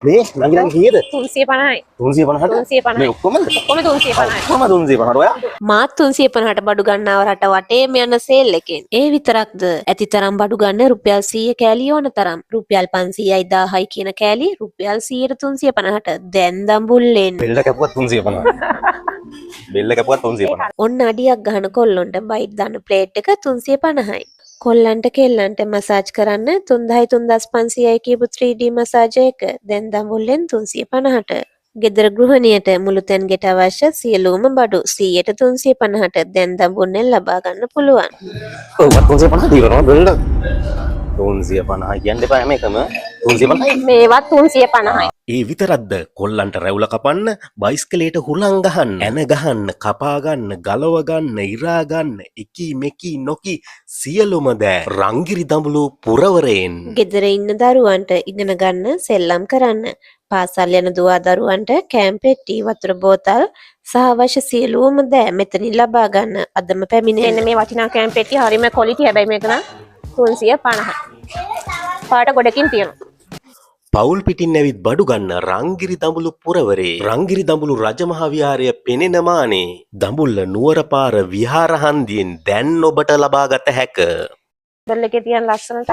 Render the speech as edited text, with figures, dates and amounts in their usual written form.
මේ නංගිලා කීයද 350යි 350ට මේ ඔක්කොම 350යි ඔක්කොම 350ට ඔයා මාත් 350ට බඩු ගන්නව රට වටේම යන සේල් එකෙන්. ඒ විතරක්ද ඇතිතරම් බඩු ගන්න රුපියල් 100 කෑලි ඕන තරම්. රුපියල් 500යි 1000යි කියන කෑලි රුපියල් 100ට 350ට දැන් දඹුල්ලෙන්. බෙල්ල කැපුවත් 350 බෙල්ල කැපුවත් 350 ඔන්න අඩියක් ගහන කොල්ලොන්ට බයිට් දාන ප්ලේට් එක 350යි. කොල්ලන්ට කෙල්ලන්ට මසාජ් කරන්න 3500යි කියපු 3D මසාජ් එක දැන් දඹුල්ලෙන් 350ට. ගෙදර ගෘහණියට මුළුතැන් ගෙට අවශ්‍ය සියලුම බඩු 100ට 350ට දැන් දඹුල්ලෙන් ලබා ගන්න පුළුවන්. ඔව් 350 දීලා බෙල්ල 350 කියන්න එපා හැම එකම 350 මේවත් 350යි. ඒ විතරක්ද කොල්ලන්ට රැවුල කපන්න බයිස්කලේට හුලං ගහන්න ඇන ගහන්න කපා ගන්න ගලව ගන්න ඉරා ගන්න එකී මෙකී නොකී සියලුම දෑ රංගිරි දඹුලු පුරවරයෙන් ගෙදර ඉන්න දරුවන්ට ඉගෙන ගන්න සෙල්ලම් කරන්න පාසල් යන දුවා දරුවන්ට කෑම් පෙට්ටි වතුර බෝතල් සහ අවශ්‍ය සියලුම දෑ මෙතනින් ලබා ගන්න අදම පැමිණෙන්න. එන්න මේ වටිනා කෑම් පෙට්ටි හරිම ක්වොලිටි හැබැයි මේක නම් 350යි. පාට ගොඩකින් තියෙනවා. පවුල් පිටින් ඇවිත් බඩු ගන්න රංගිරි දඹුලු පුරවරේ රංගිරි දඹුලු රජමහා විහාරය පෙනෙන මානේ දඹුල්ල නුවර පාර විහාර හන්දියෙන් දැන් ඔබට ලබාගත හැක. බල්ලකේ තියන ලස්සනට